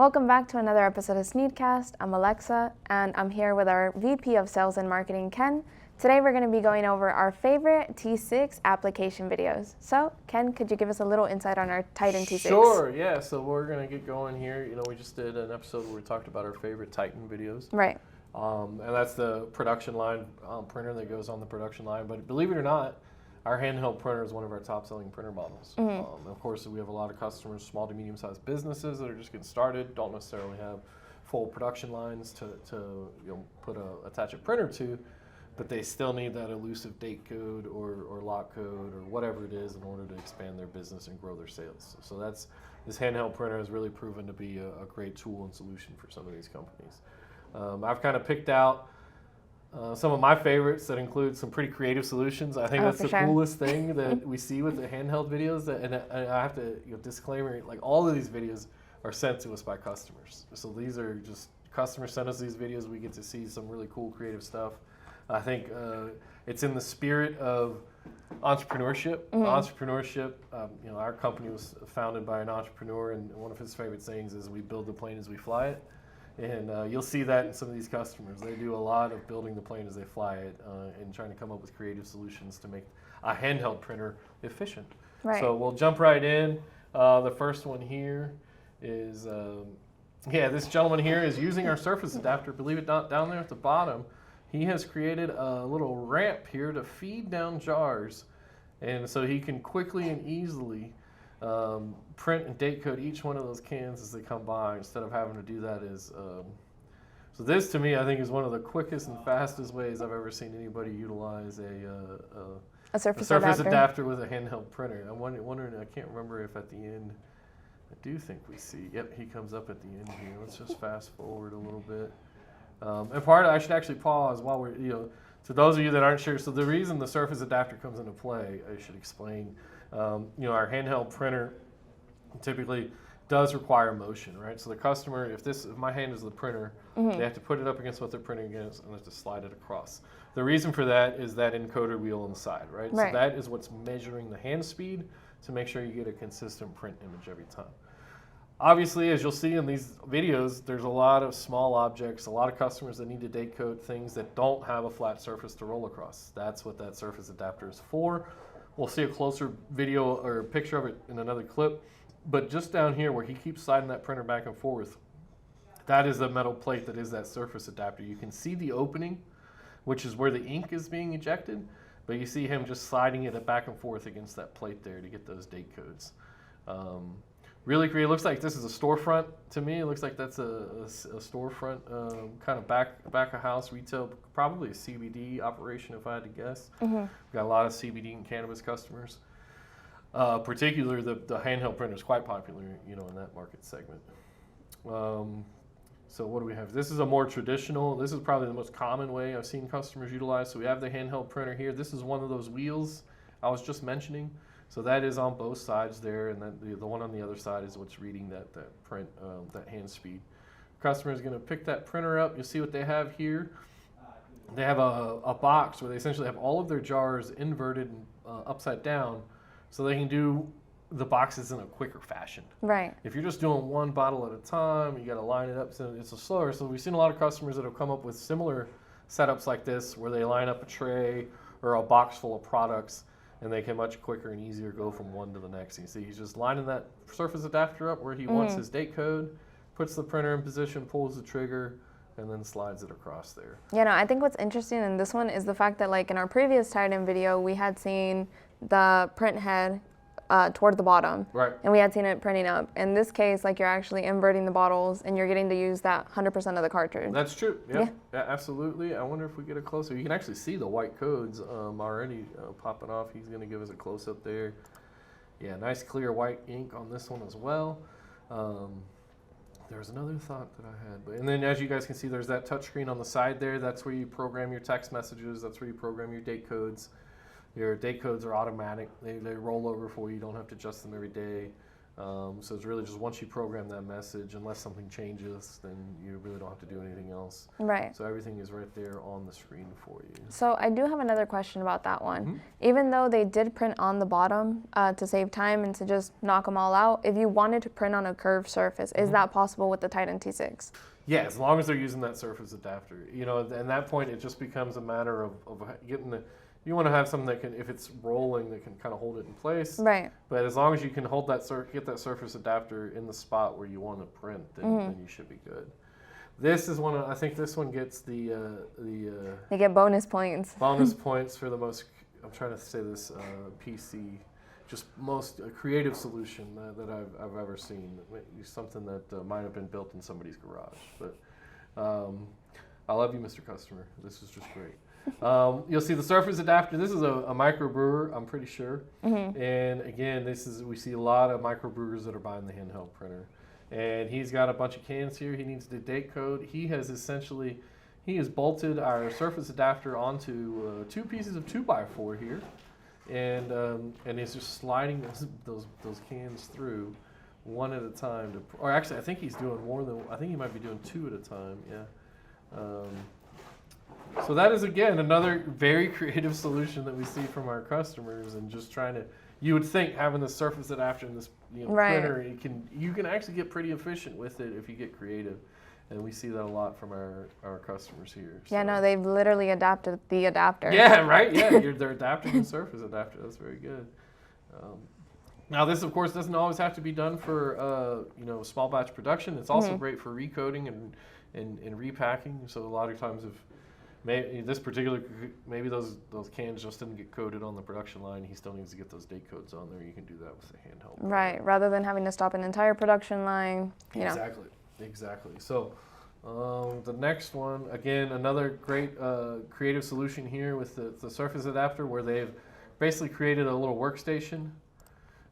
Welcome back to another episode of SNEED-CAST. I'm Alexa, and I'm here with our VP of Sales and Marketing, Ken. Today we're going to be going over our favorite T6 application videos. So, Ken, could you give us a little insight on our Titan T6? Sure, yeah. So we're going to get going here. You know, we just did an episode where we talked about our favorite Titan videos. Right. And that's the production line printer that goes on the production line. But believe it or not, our handheld printer is one of our top-selling printer models. Of course, we have a lot of customers, small to medium-sized businesses that are just getting started, don't necessarily have full production lines to attach a printer to, but they still need that elusive date code or lock code or whatever it is in order to expand their business and grow their sales. So this handheld printer has really proven to be a great tool and solution for some of these companies. I've kind of picked out some of my favorites that include some pretty creative solutions. I think that's the coolest thing that we see with the handheld videos. And I have to disclaimer, like all of these videos are sent to us by customers. So these are just customers send us these videos. We get to see some really cool creative stuff. I think it's in the spirit of entrepreneurship. Our company was founded by an entrepreneur, and one of his favorite sayings is, "We build the plane as we fly it." And you'll see that in some of these customers. They do a lot of building the plane as they fly it and trying to come up with creative solutions to make a handheld printer efficient. Right. So we'll jump right in. The first one here is, this gentleman here is using our surface adapter. Believe it not, down there at the bottom, he has created a little ramp here to feed down jars. And so he can quickly and easily print and date code each one of those cans as they come by, instead of having to do that so this, to me, I think is one of the quickest and fastest ways I've ever seen anybody utilize a surface adapter with a handheld printer. I'm wondering, I can't remember if at the end, I do think we see, yep, he comes up at the end here. Let's just fast forward a little bit. I should actually pause while we're, to those of you that aren't sure, so the reason the surface adapter comes into play, I should explain. Our handheld printer typically does require motion, right? So the customer, if my hand is the printer, they have to put it up against what they're printing against and have to slide it across. The reason for that is that encoder wheel on the side, right? So that is what's measuring the hand speed to make sure you get a consistent print image every time. Obviously, as you'll see in these videos, there's a lot of small objects, a lot of customers that need to date code things that don't have a flat surface to roll across. That's what that surface adapter is for. We'll see a closer video or picture of it in another clip. But just down here where he keeps sliding that printer back and forth, that is the metal plate that is that surface adapter. You can see the opening, which is where the ink is being ejected, but you see him just sliding it back and forth against that plate there to get those date codes. Really creative. It looks like this is a storefront to me. It looks like that's a storefront, kind of back of house retail, probably a CBD operation if I had to guess. We've got a lot of CBD and cannabis customers. Particularly the handheld printer is quite popular, in that market segment. So what do we have? This is a more traditional, this is probably the most common way I've seen customers utilize. So we have the handheld printer here. This is one of those wheels I was just mentioning. So that is on both sides there, and then the one on the other side is what's reading that print, that hand speed. Customer is going to pick that printer up. You'll see what they have here. They have a box where they essentially have all of their jars inverted and upside down, so they can do the boxes in a quicker fashion. Right. If you're just doing one bottle at a time, you got to line it up, so it's slower. So we've seen a lot of customers that have come up with similar setups like this, where they line up a tray or a box full of products, and they can much quicker and easier go from one to the next. You see, he's just lining that surface adapter up where he wants his date code, puts the printer in position, pulls the trigger, and then slides it across there. I think what's interesting in this one is the fact that, like in our previous Titan video, we had seen the print head toward the bottom. Right. And we had seen it printing up. In this case, like, you're actually inverting the bottles and you're getting to use that 100% of the cartridge. That's true. Yeah, absolutely. I wonder if we get a closer. You can actually see the white codes already popping off. He's going to give us a close-up there. Yeah, nice clear white ink on this one as well. There's another thought that I had. And then as you guys can see, there's that touchscreen on the side there. That's where you program your text messages. That's where you program your date codes. Your date codes are automatic. They roll over for you. You don't have to adjust them every day. So it's really just once you program that message, unless something changes, then you really don't have to do anything else. Right. So everything is right there on the screen for you. So I do have another question about that one. Mm-hmm. Even though they did print on the bottom to save time and to just knock them all out, if you wanted to print on a curved surface, is that possible with the Titan T6? Yeah, as long as they're using that surface adapter. You know, at that point, it just becomes a matter of getting the. You want to have something that can, if it's rolling, that can kind of hold it in place. Right. But as long as you can hold that, get that surface adapter in the spot where you want to print, then you should be good. This is one. I think this one gets the. They get bonus points. Bonus points for the most. I'm trying to say this PC, just most creative solution that I've ever seen. Something that might have been built in somebody's garage. But I love you, Mr. Customer. This is just great. You'll see the surface adapter. This is a microbrewer, I'm pretty sure. And again, we see a lot of microbrewers that are buying the handheld printer. And he's got a bunch of cans here. He needs the date code. He has bolted our surface adapter onto 2 pieces of 2x4 here, and he's just sliding those cans through one at a time. Or actually, I think he's doing more than. I think he might be doing 2 at a time. Yeah. So that is, again, another very creative solution that we see from our customers, and just trying to, you would think having the surface adapter and this printer, you can actually get pretty efficient with it if you get creative. And we see that a lot from our customers here. Yeah, so. no, they've literally adapted the adapter. Yeah, right, yeah, they're adapting the surface adapter. That's very good. Now this, of course, doesn't always have to be done for small batch production. It's also great for recoding and repacking. So a lot of times maybe those cans just didn't get coded on the production line. He still needs to get those date codes on there. You can do that with the handheld. Right, rather than having to stop an entire production line. Exactly. So the next one, again, another great creative solution here with the surface adapter, where they've basically created a little workstation.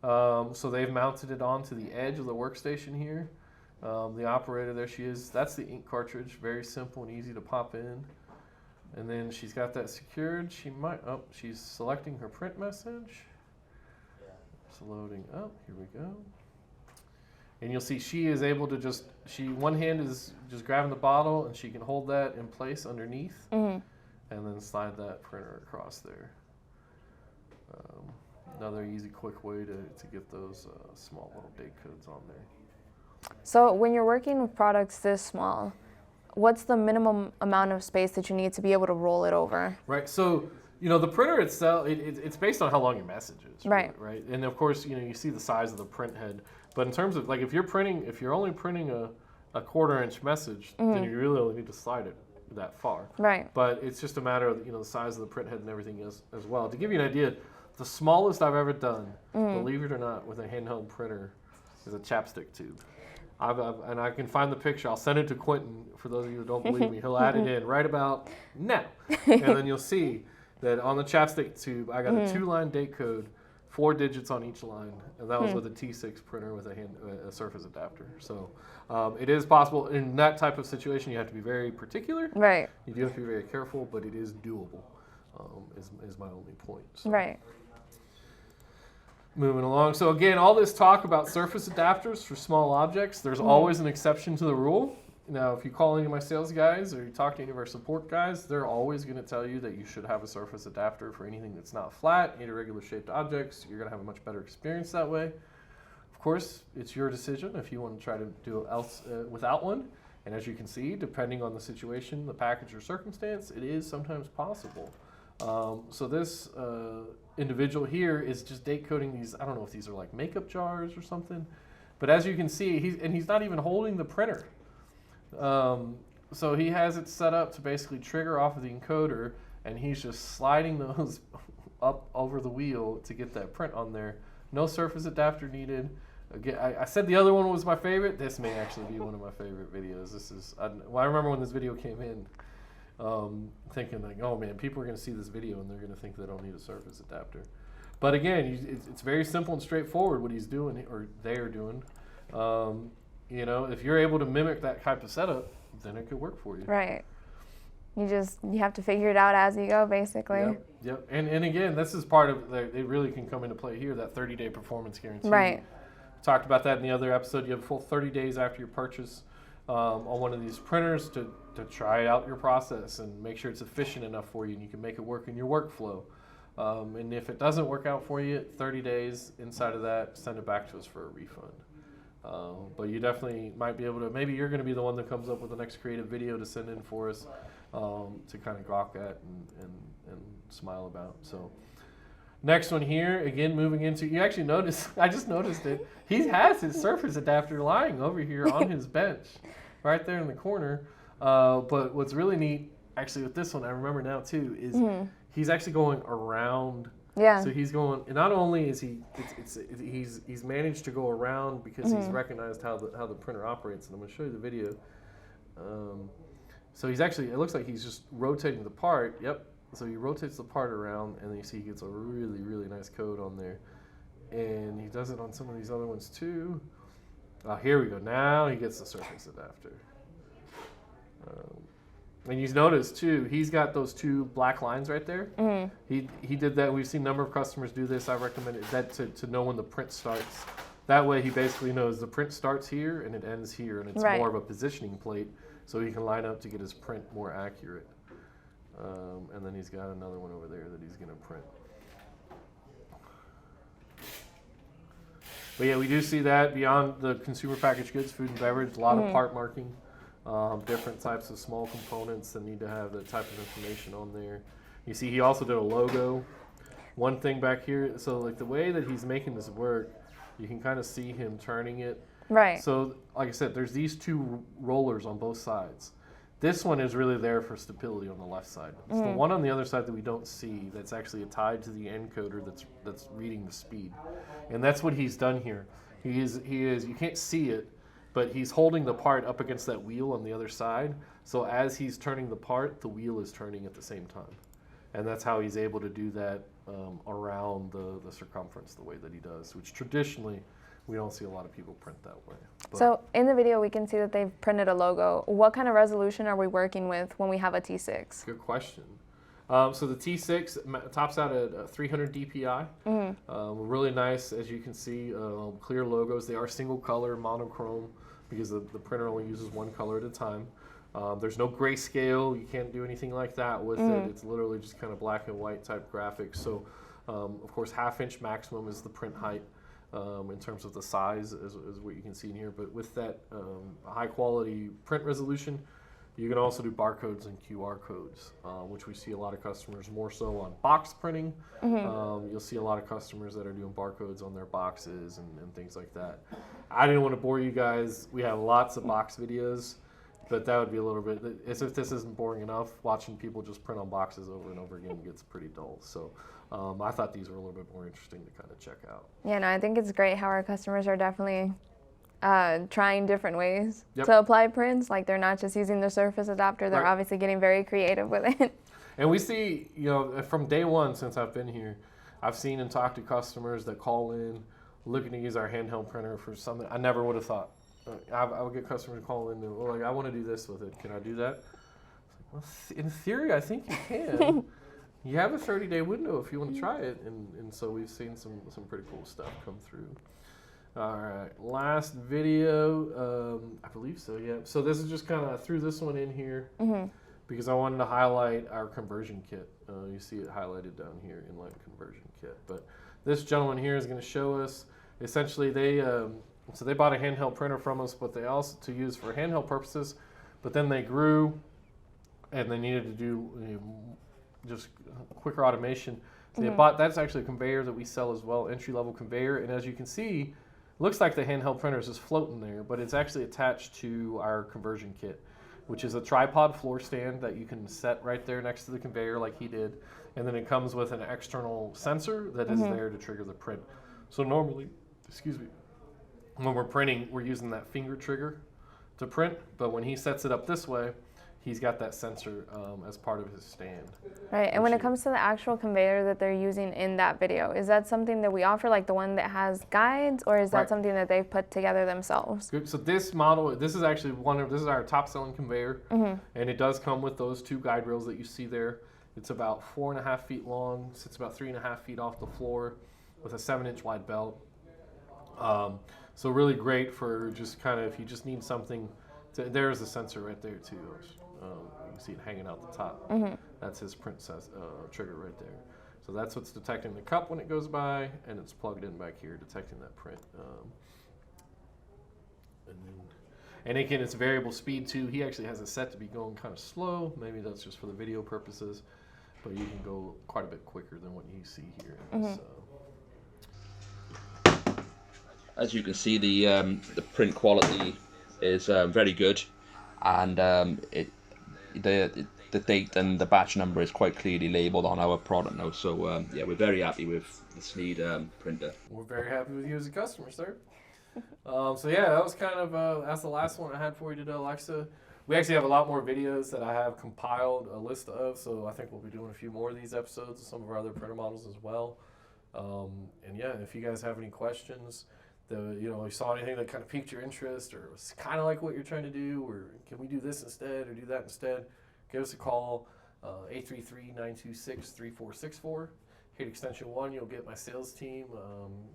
So they've mounted it onto the edge of the workstation here. The operator, there she is. That's the ink cartridge. Very simple and easy to pop in. And then she's got that secured. She's selecting her print message. It's loading up. Here we go. And you'll see she is able to one hand is just grabbing the bottle, and she can hold that in place underneath, and then slide that printer across there. Another easy, quick way to get those small little date codes on there. So when you're working with products this small, what's the minimum amount of space that you need to be able to roll it over? Right. So, the printer itself, it's based on how long your message is. Right. And of course, you see the size of the print head. But in terms of, like, if you're only printing a 1/4-inch message, then you really only need to slide it that far. Right. But it's just a matter of, the size of the print head and everything as well. To give you an idea, the smallest I've ever done, believe it or not, with a handheld printer is a chapstick tube. And I can find the picture. I'll send it to Quentin. For those of you who don't believe me, he'll add it in right about now. And then you'll see that on the chapstick tube, I got a 2-line date code, 4 digits on each line, and that was with a T6 printer with a surface adapter. So it is possible. In that type of situation, you have to be very particular. Right. You do have to be very careful, but it is doable, is my only point. So. Right. Moving along. So again, all this talk about surface adapters for small objects, there's always an exception to the rule. Now, if you call any of my sales guys or you talk to any of our support guys, they're always going to tell you that you should have a surface adapter for anything that's not flat, irregular shaped objects. You're going to have a much better experience that way. Of course, it's your decision if you want to try to do it without one. And as you can see, depending on the situation, the package, or circumstance, it is sometimes possible. So this individual here is just date coding these. I don't know if these are like makeup jars or something, but as you can see, he's not even holding the printer. So he has it set up to basically trigger off of the encoder, and he's just sliding those up over the wheel to get that print on there. No surface adapter needed. Again, I said the other one was my favorite. This may actually be one of my favorite videos. I remember when this video came in, thinking like, oh man, people are going to see this video and they're going to think they don't need a surface adapter. But again, it's very simple and straightforward what he's doing, or they are doing. If you're able to mimic that type of setup, then it could work for you. Right. You have to figure it out as you go, basically. Yep. And again, this is part of it really can come into play here, that 30-day performance guarantee. Right. talked about that in the other episode. You have a full 30 days after your purchase on one of these printers to try out your process and make sure it's efficient enough for you and you can make it work in your workflow. And if it doesn't work out for you, 30 days inside of that, send it back to us for a refund. But you definitely might be able to, maybe you're going to be the one that comes up with the next creative video to send in for us to kind of gawk at and smile about. So next one here, again, moving into, you actually notice, I just noticed it, he has his Surface adapter lying over here on his bench, right there in the corner. But what's really neat, actually with this one, I remember now too, is he's actually going around. Yeah. So he's going, and not only is he's managed to go around because he's recognized how the printer operates, and I'm going to show you the video. So he's actually, it looks like he's just rotating the part. Yep. So he rotates the part around, and then you see he gets a really, really nice code on there. And he does it on some of these other ones too. Here we go. Now he gets the Surface adapter. And you notice too, he's got those two black lines right there. He did that. We've seen a number of customers do this. I recommend that to know when the print starts. That way he basically knows the print starts here and it ends here, and it's more of a positioning plate, so he can line up to get his print more accurate. And then he's got another one over there that he's going to print. But yeah, we do see that beyond the consumer packaged goods, food and beverage, a lot of part marking. Different types of small components that need to have that type of information on there. You see he also did a logo. One thing back here, so like the way that he's making this work, you can kind of see him turning it. Right. So like I said, there's these two rollers on both sides. This one is really there for stability on the left side. It's the one on the other side that we don't see that's actually tied to the encoder that's reading the speed. And that's what he's done here. He is you can't see it, but he's holding the part up against that wheel on the other side. So as he's turning the part, the wheel is turning at the same time. And that's how he's able to do that around the circumference the way that he does, which traditionally we don't see a lot of people print that way. But so in the video, we can see that they've printed a logo. What kind of resolution are we working with when we have a T6? Good question. So the T6 tops out at 300 DPI. Really nice, as you can see, clear logos. They are single color, monochrome, because the printer only uses one color at a time. There's no grayscale. You can't do anything like that with it. It's literally just kind of black and white type graphics. So, of course, 1/2 inch maximum is the print height. In terms of the size is what you can see in here. But with that high quality print resolution, you can also do barcodes and QR codes, which we see a lot of customers more so on box printing. You'll see a lot of customers that are doing barcodes on their boxes and things like that. I didn't want to bore you guys. We have lots of box videos, but that would be a little bit, as if this isn't boring enough, watching people just print on boxes over and over again gets pretty dull. So I thought these were a little bit more interesting to kind of check out. Yeah, no, I think it's great how our customers are definitely trying different ways to apply prints. Like they're not just using the Surface adapter, they're obviously getting very creative with it. And we see, from day one since I've been here, I've seen and talked to customers that call in looking to use our handheld printer for something I never would have thought. I would get customers call in and, like, I want to do this with it. Can I do that? Well, in theory, I think you can. You have a 30-day window if you want to try it. And so we've seen some pretty cool stuff come through. All right, last video, I believe so, yeah. So this is just kind of, I threw this one in here because I wanted to highlight our conversion kit. You see it highlighted down here, Inline Conversion Kit. But this gentleman here is going to show us, essentially so they bought a handheld printer from us, but they also to use for handheld purposes, but then they grew and they needed to do just quicker automation. So they bought, that's actually a conveyor that we sell as well, entry-level conveyor. And as you can see, looks like the handheld printer is just floating there, but it's actually attached to our conversion kit, which is a tripod floor stand that you can set right there next to the conveyor like he did. And then it comes with an external sensor that is there to trigger the print. So normally, when we're printing, we're using that finger trigger to print, but when he sets it up this way, he's got that sensor as part of his stand. Right, and when it comes to the actual conveyor that they're using in that video, is that something that we offer, like the one that has guides, or is that something that they've put together themselves? Good. So this model, this is actually this is our top selling conveyor, and it does come with those two guide rails that you see there. It's about 4.5 feet long, sits about 3.5 feet off the floor with a 7-inch wide belt. So really great for just kind of, if you just need something, there's the sensor right there too. You can see it hanging out the top. That's his print trigger right there. So that's what's detecting the cup when it goes by, and it's plugged in back here, detecting that print. And again, it's variable speed too. He actually has it set to be going kind of slow. Maybe that's just for the video purposes, but you can go quite a bit quicker than what you see here. As you can see, the print quality is very good, and the date and the batch number is quite clearly labeled on our product now. So yeah, we're very happy with the SNEED printer. We're very happy with you as a customer, sir. So yeah, that was kind of that's the last one I had for you today, Alexa. We actually have a lot more videos that I have compiled a list of, so I think we'll be doing a few more of these episodes of some of our other printer models as well. And yeah, if you guys have any questions, you saw anything that kind of piqued your interest, or was kind of like what you're trying to do, or can we do this instead or do that instead, give us a call, 833-926-3464. Hit extension 1, you'll get my sales team.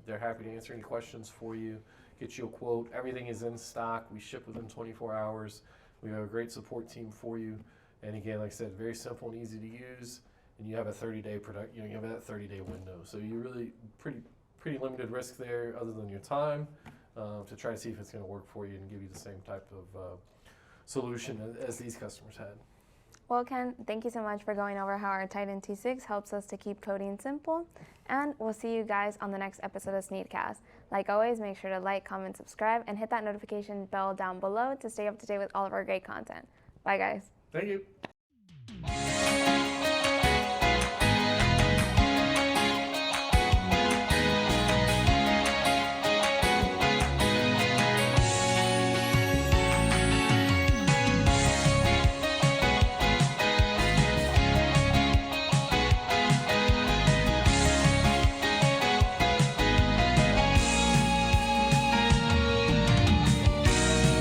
They're happy to answer any questions for you, get you a quote. Everything is in stock. We ship within 24 hours. We have a great support team for you. And again, like I said, very simple and easy to use. And you have a 30-day product. You have that 30-day window. So you really pretty limited risk there, other than your time, to try to see if it's going to work for you and give you the same type of solution as these customers had. Well, Ken, thank you so much for going over how our Titan T6 helps us to keep coding simple, and we'll see you guys on the next episode of SNEED-CAST. Like always, make sure to like, comment, subscribe, and hit that notification bell down below to stay up to date with all of our great content. Bye, guys. Thank you.